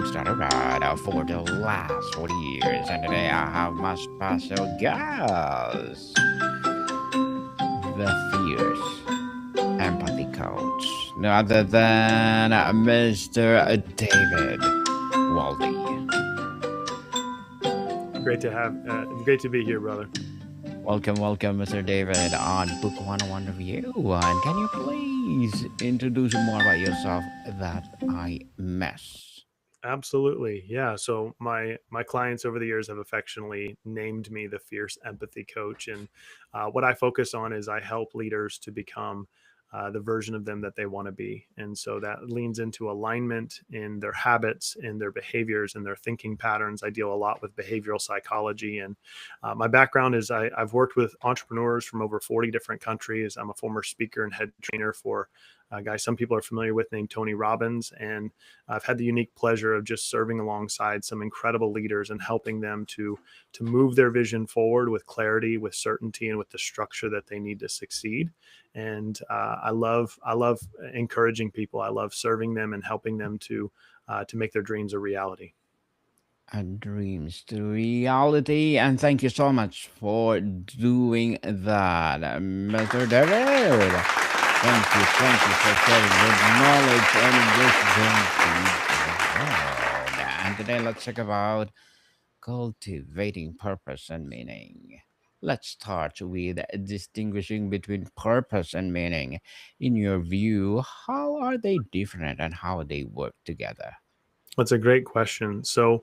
host on the ride for the last 40 years, and today I have my special guest, the fierce empathy coach, no other than Mr. David Waldy. Great to be here, brother. Welcome, Mr. David, on Book 101 Review. And can you please introduce more about yourself that I miss? Absolutely. Yeah. So my clients over the years have affectionately named me the fierce empathy coach, and what I focus on is I help leaders to become the version of them that they want to be, and so that leans into alignment in their habits, in their behaviors, and their thinking patterns. I deal a lot with behavioral psychology, and my background is I've worked with entrepreneurs from over 40 different countries. I'm a former speaker and head trainer for a guy some people are familiar with named Tony Robbins, and I've had the unique pleasure of just serving alongside some incredible leaders and helping them to move their vision forward with clarity, with certainty, and with the structure that they need to succeed. And I love encouraging people. I love serving them and helping them to make their dreams a reality. And dreams to reality. And thank you so much for doing that, Mr. David. Thank you for sharing your knowledge and wisdom to the world. And today, let's talk about cultivating purpose and meaning. Let's start with distinguishing between purpose and meaning. In your view, how are they different and how they work together? That's a great question. So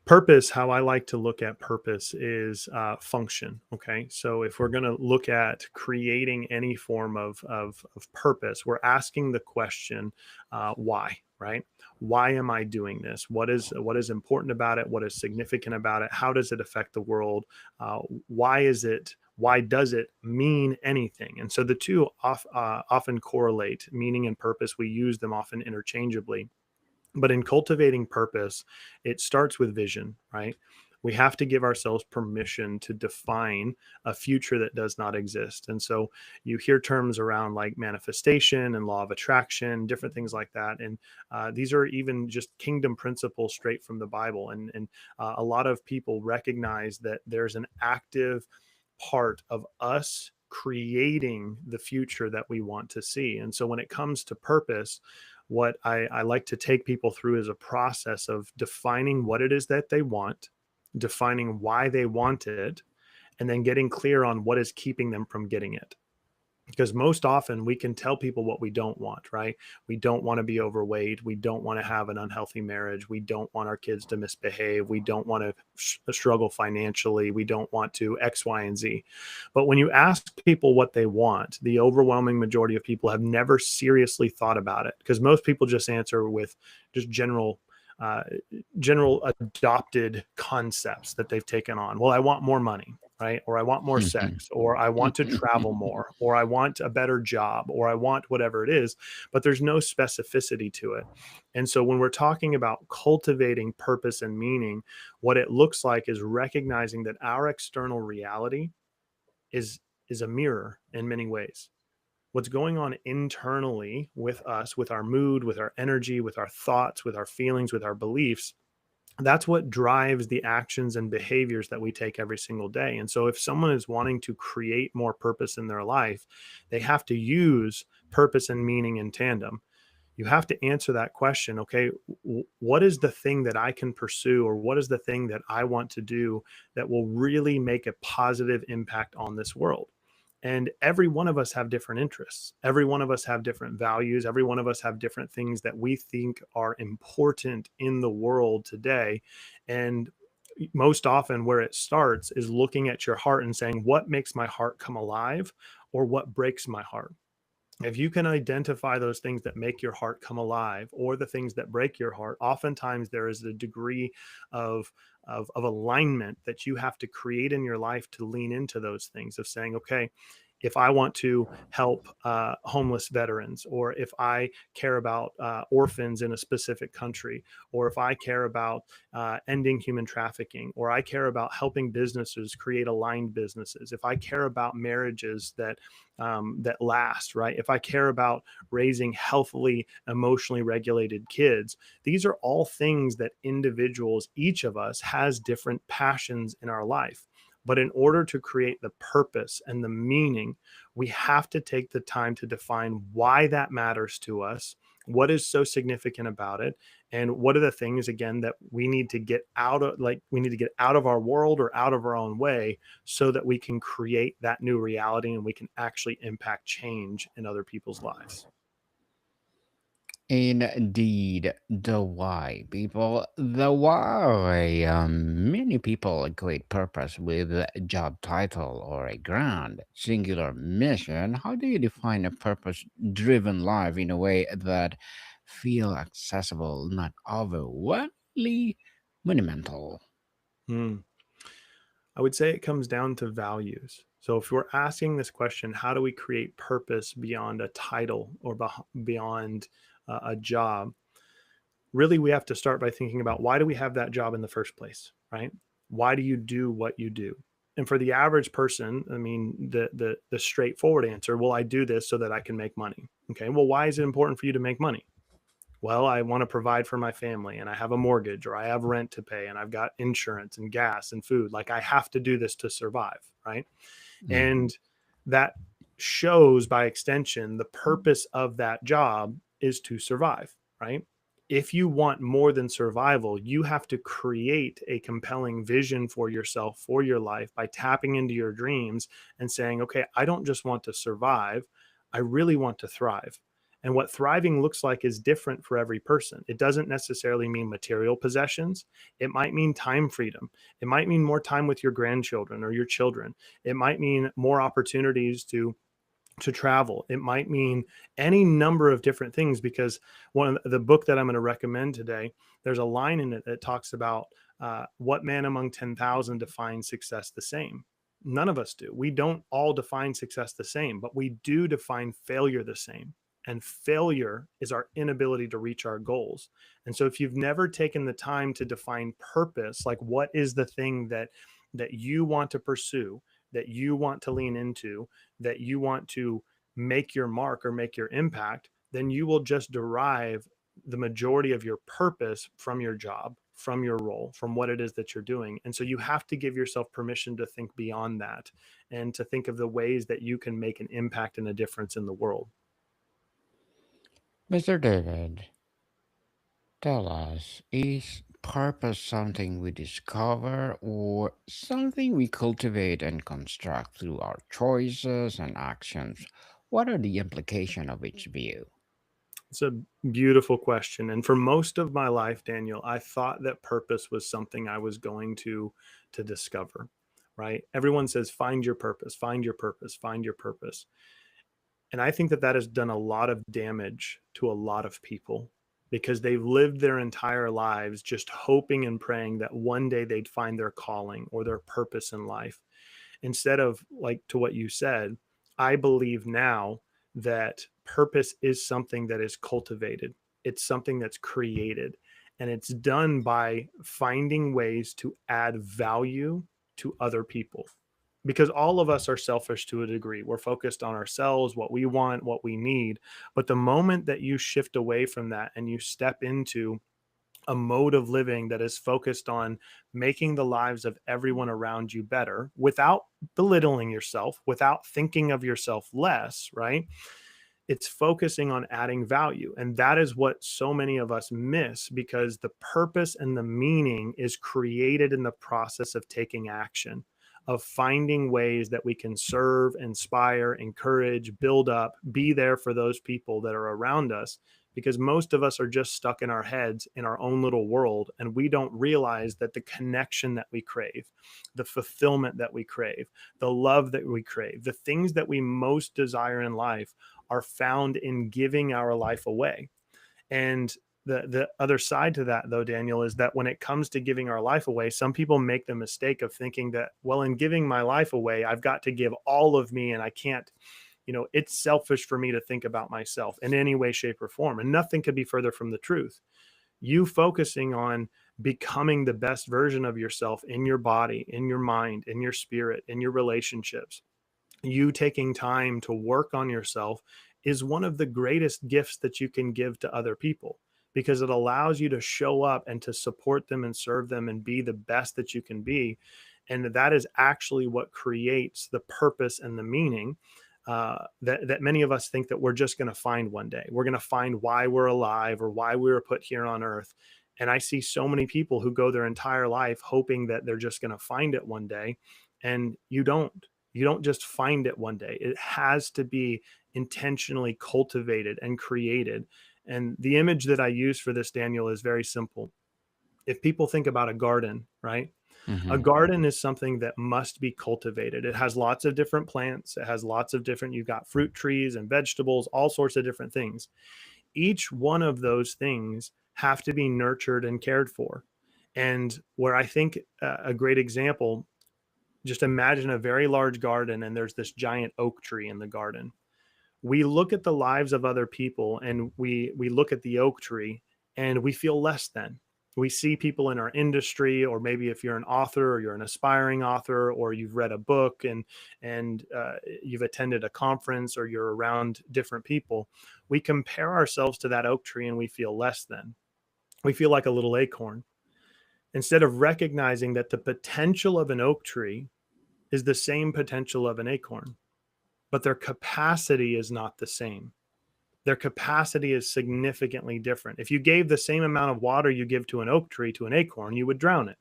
purpose, how I like to look at purpose is function. Okay. So if we're going to look at creating any form of purpose, we're asking the question, why, right? Why am I doing this? What is important about it? What is significant about it? How does it affect the world? Why is it? Why does it mean anything? And so the two often correlate, meaning and purpose. We use them often interchangeably, but in cultivating purpose, it starts with vision, right? We have to give ourselves permission to define a future that does not exist. And so you hear terms around like manifestation and law of attraction, different things like that. And these are even just kingdom principles straight from the Bible. And a lot of people recognize that there's an active part of us creating the future that we want to see. And so when it comes to purpose, what I like to take people through is a process of defining what it is that they want, defining why they want it, and then getting clear on what is keeping them from getting it. Because most often we can tell people what we don't want, right? We don't want to be overweight. We don't want to have an unhealthy marriage. We don't want our kids to misbehave. We don't want to struggle financially. We don't want to X, Y, and Z. But when you ask people what they want, the overwhelming majority of people have never seriously thought about it, because most people just answer with just uh, general adopted concepts that they've taken on. Well, I want more money, right? Or I want more sex, or I want to travel more, or I want a better job, or I want whatever it is, but there's no specificity to it. And so when we're talking about cultivating purpose and meaning, what it looks like is recognizing that our external reality is is a mirror in many ways. What's going on internally with us, with our mood, with our energy, with our thoughts, with our feelings, with our beliefs, that's what drives the actions and behaviors that we take every single day. And so if someone is wanting to create more purpose in their life, they have to use purpose and meaning in tandem. You have to answer that question. Okay, what is the thing that I can pursue, or what is the thing that I want to do that will really make a positive impact on this world? And every one of us have different interests. Every one of us have different values. Every one of us have different things that we think are important in the world today. And most often where it starts is looking at your heart and saying, what makes my heart come alive, or what breaks my heart? If you can identify those things that make your heart come alive, or the things that break your heart, oftentimes there is a degree of of alignment that you have to create in your life to lean into those things, of saying, okay, if I want to help homeless veterans, or if I care about orphans in a specific country, or if I care about ending human trafficking, or I care about helping businesses create aligned businesses, if I care about marriages that last, right? If I care about raising healthily, emotionally regulated kids, these are all things that individuals, each of us, has different passions in our life. But in order to create the purpose and the meaning, we have to take the time to define why that matters to us, what is so significant about it, and what are the things, again, that we need to get out of, like we need to get out of our world or out of our own way, so that we can create that new reality and we can actually impact change in other people's lives. Indeed, the why, people. The why. Many people equate purpose with a job title or a grand, singular mission. How do you define a purpose-driven life in a way that feel accessible, not overwhelmingly monumental? Hmm. I would say it comes down to values. So if we're asking this question, how do we create purpose beyond a title or beyond a job? Really, we have to start by thinking about, why do we have that job in the first place, right? Why do you do what you do? And for the average person, I mean, the straightforward answer, well, I do this so that I can make money. Okay, well, why is it important for you to make money? Well, I want to provide for my family, and I have a mortgage, or I have rent to pay, and I've got insurance and gas and food. Like, I have to do this to survive, right? Mm. And that shows, by extension, the purpose of that job is to survive, right? If you want more than survival, you have to create a compelling vision for yourself, for your life, by tapping into your dreams and saying, okay, I don't just want to survive, I really want to thrive. And what thriving looks like is different for every person. It doesn't necessarily mean material possessions. It might mean time freedom. It might mean more time with your grandchildren or your children. It might mean more opportunities to travel. It might mean any number of different things, because one of the book that I'm going to recommend today, there's a line in it that talks about what man among 10,000 defines success the same. None of us do. We don't all define success the same, but we do define failure the same. And failure is our inability to reach our goals. And so if you've never taken the time to define purpose, like what is the thing that you want to pursue, that you want to lean into, that you want to make your mark or make your impact, then you will just derive the majority of your purpose from your job, from your role, from what it is that you're doing. And so you have to give yourself permission to think beyond that, and to think of the ways that you can make an impact and a difference in the world. Mr. David, tell us, is purpose something we discover or something we cultivate and construct through our choices and actions? What are the implications of each view? It's a beautiful question. And for most of my life, Daniel, I thought that purpose was something I was going to discover, right? Everyone says, find your purpose, find your purpose, find your purpose. And I think that that has done a lot of damage to a lot of people, because they've lived their entire lives just hoping and praying that one day they'd find their calling or their purpose in life. Instead of, like, to what you said, I believe now that purpose is something that is cultivated, it's something that's created, and it's done by finding ways to add value to other people. Because all of us are selfish to a degree. We're focused on ourselves, what we want, what we need. But the moment that you shift away from that and you step into a mode of living that is focused on making the lives of everyone around you better, without belittling yourself, without thinking of yourself less, right? It's focusing on adding value. And that is what so many of us miss, because the purpose and the meaning is created in the process of taking action, of finding ways that we can serve, inspire, encourage, build up, be there for those people that are around us. Because most of us are just stuck in our heads in our own little world, and we don't realize that the connection that we crave, the fulfillment that we crave, the love that we crave, the things that we most desire in life are found in giving our life away. And The other side to that, though, Daniel, is that when it comes to giving our life away, some people make the mistake of thinking that, well, in giving my life away, I've got to give all of me, and I can't, it's selfish for me to think about myself in any way, shape, or form. And nothing could be further from the truth. You focusing on becoming the best version of yourself in your body, in your mind, in your spirit, in your relationships, you taking time to work on yourself is one of the greatest gifts that you can give to other people, because it allows you to show up and to support them and serve them and be the best that you can be. And that is actually what creates the purpose and the meaning that many of us think that we're just going to find one day. We're going to find why we're alive or why we were put here on earth. And I see so many people who go their entire life hoping that they're just going to find it one day. And you don't. You don't just find it one day. It has to be intentionally cultivated and created. And the image that I use for this, Daniel, is very simple. If people think about a garden, right? A Hmm. garden is something that must be cultivated. It has lots of different plants. It has lots of different, you've got fruit trees and vegetables, all sorts of different things. Each one of those things have to be nurtured and cared for. And where I think a great example, just imagine a very large garden and there's this giant oak tree in the garden. We look at the lives of other people and we look at the oak tree and we feel less than. We see people in our industry, or maybe if you're an author or you're an aspiring author, or you've read a book and you've attended a conference or you're around different people, we compare ourselves to that oak tree and we feel less than. We feel like a little acorn instead of recognizing that the potential of an oak tree is the same potential of an acorn, but their capacity is not the same. Their capacity is significantly different. If you gave the same amount of water you give to an oak tree to an acorn, you would drown it.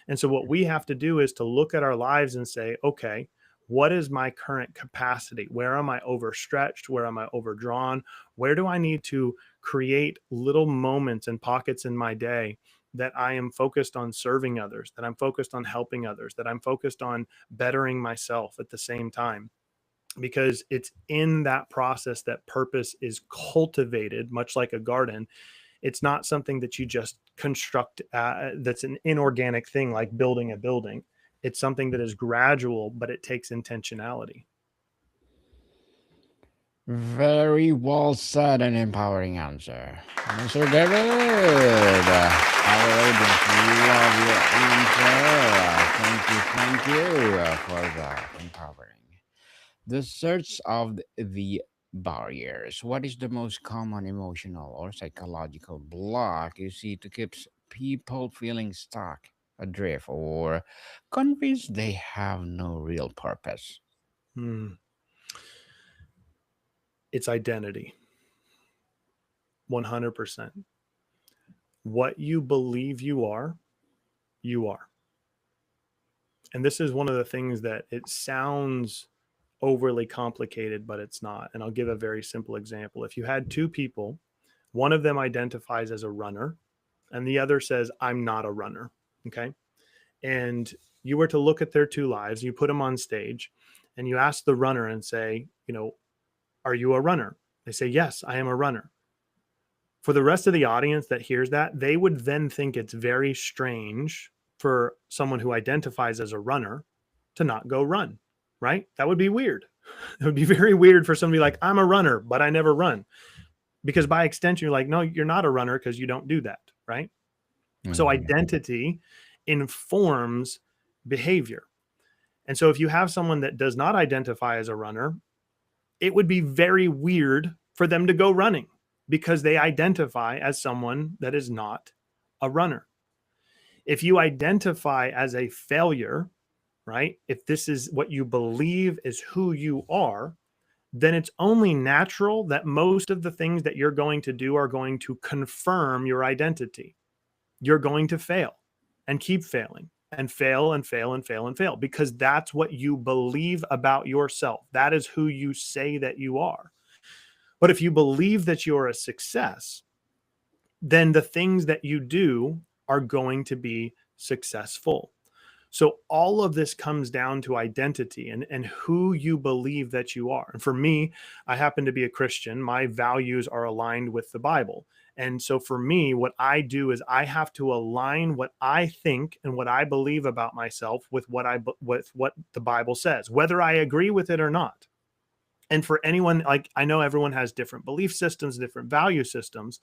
And so, what we have to do is to look at our lives and say, okay, what is my current capacity? Where am I overstretched? Where am I overdrawn? Where do I need to create little moments and pockets in my day that I am focused on serving others, that I'm focused on helping others, that I'm focused on bettering myself at the same time? Because it's in that process that purpose is cultivated, much like a garden. It's not something that you just construct, that's an inorganic thing like building a building. It's something that is gradual, but it takes intentionality. Very well said and empowering answer, Mr. David. Our audience love your answer. Thank you for that empowering. The search of the barriers. What is the most common emotional or psychological block you see to keep people feeling stuck, adrift, or convinced they have no real purpose? Hmm. It's identity. 100%. What you believe you are, you are. And this is one of the things that it sounds overly complicated, but it's not. And I'll give a very simple example. If you had two people, one of them identifies as a runner and the other says, I'm not a runner. Okay. And you were to look at their two lives, you put them on stage and you ask the runner and say, are you a runner? They say, yes, I am a runner. For the rest of the audience that hears that, they would then think it's very strange for someone who identifies as a runner to not go run, right? That would be weird. It would be very weird for somebody like, I'm a runner, but I never run. Because by extension, you're like, no, you're not a runner because you don't do that, right? So Mhm. identity informs behavior. And so if you have someone that does not identify as a runner, it would be very weird for them to go running because they identify as someone that is not a runner. If you identify as a failure, right? If this is what you believe is who you are, then it's only natural that most of the things that you're going to do are going to confirm your identity. You're going to fail and keep failing and fail and fail and fail and fail because that's what you believe about yourself. That is who you say that you are. But if you believe that you're a success, then the things that you do are going to be successful. So all of this comes down to identity and who you believe that you are. And for me, I happen to be a Christian. My values are aligned with the Bible. And so for me, what I do is I have to align what I think and what I believe about myself with with what the Bible says, whether I agree with it or not. And for anyone, like, I know everyone has different belief systems, different value systems.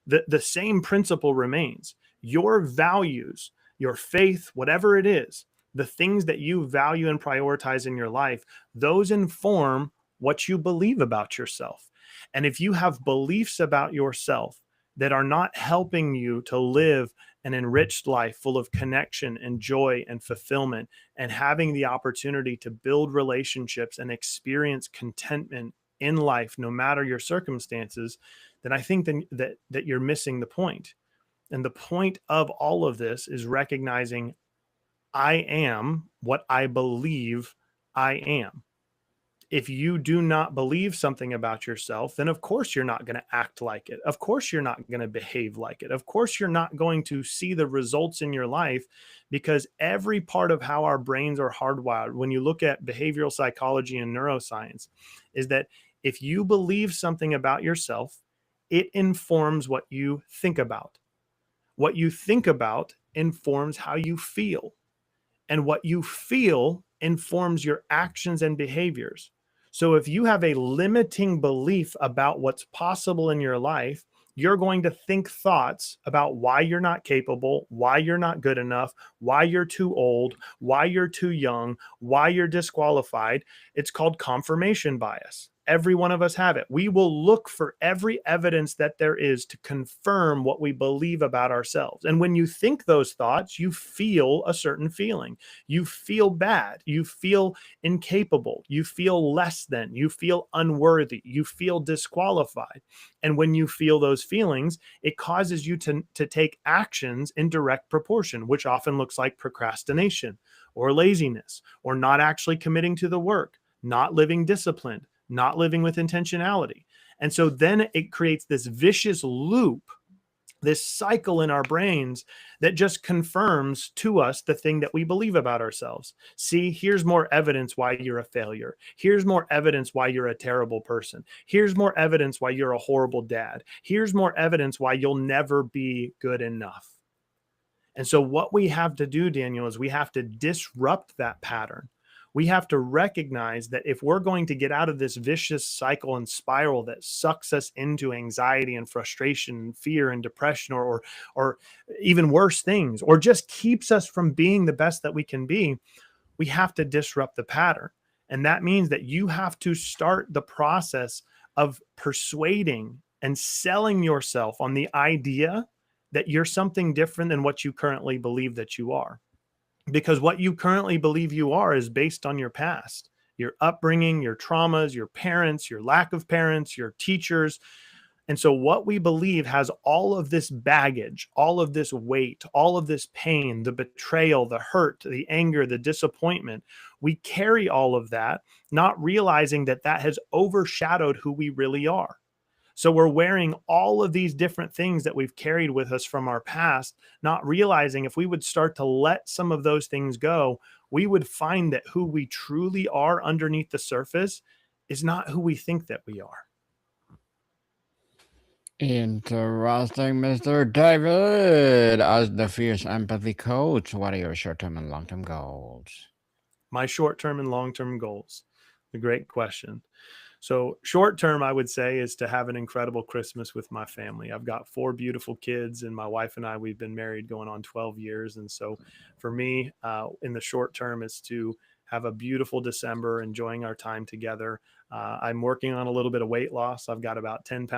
The same principle remains. Your values, your faith, whatever it is, the things that you value and prioritize in your life, those inform what you believe about yourself. And if you have beliefs about yourself that are not helping you to live an enriched life full of connection and joy and fulfillment, and having the opportunity to build relationships and experience contentment in life, no matter your circumstances, then I think that you're missing the point. And the point of all of this is recognizing I am what I believe I am. If you do not believe something about yourself, then of course you're not going to act like it. Of course you're not going to behave like it. Of course you're not going to see the results in your life, because every part of how our brains are hardwired, when you look at behavioral psychology and neuroscience, is that if you believe something about yourself, it informs what you think about. What you think about informs how you feel, and what you feel informs your actions and behaviors. So if you have a limiting belief about what's possible in your life, you're going to think thoughts about why you're not capable, why you're not good enough, why you're too old, why you're too young, why you're disqualified. It's called confirmation bias. Every one of us have it. We will look for every evidence that there is to confirm what we believe about ourselves. And when you think those thoughts, you feel a certain feeling. You feel bad. You feel incapable. You feel less than. You feel unworthy. You feel disqualified. And when you feel those feelings, it causes you to take actions in direct proportion, which often looks like procrastination or laziness or not actually committing to the work, not living disciplined, not living with intentionality. And so then it creates this vicious loop, this cycle in our brains that just confirms to us the thing that we believe about ourselves. See, here's more evidence why you're a failure. Here's more evidence why you're a terrible person. Here's more evidence why you're a horrible dad. Here's more evidence why you'll never be good enough. And so what we have to do, Daniel, is we have to disrupt that pattern. We have to recognize that if we're going to get out of this vicious cycle and spiral that sucks us into anxiety and frustration and fear and depression, or even worse things, or just keeps us from being the best that we can be, we have to disrupt the pattern. And that means that you have to start the process of persuading and selling yourself on the idea that you're something different than what you currently believe that you are. Because what you currently believe you are is based on your past, your upbringing, your traumas, your parents, your lack of parents, your teachers. And so what we believe has all of this baggage, all of this weight, all of this pain, the betrayal, the hurt, the anger, the disappointment. We carry all of that, not realizing that that has overshadowed who we really are. So we're wearing all of these different things that we've carried with us from our past, not realizing if we would start to let some of those things go, we would find that who we truly are underneath the surface is not who we think that we are. Interesting, Mr. David. As the fierce empathy coach, what are your short term and long term goals? My short-term and long-term goals. A great question. So short term, I would say, is to have an incredible Christmas with my family. I've got 4 beautiful kids, and my wife and I, we've been married going on 12 years. And so for me, in the short term, is to have a beautiful December, enjoying our time together. I'm working on a little bit of weight loss. I've got about 10 pounds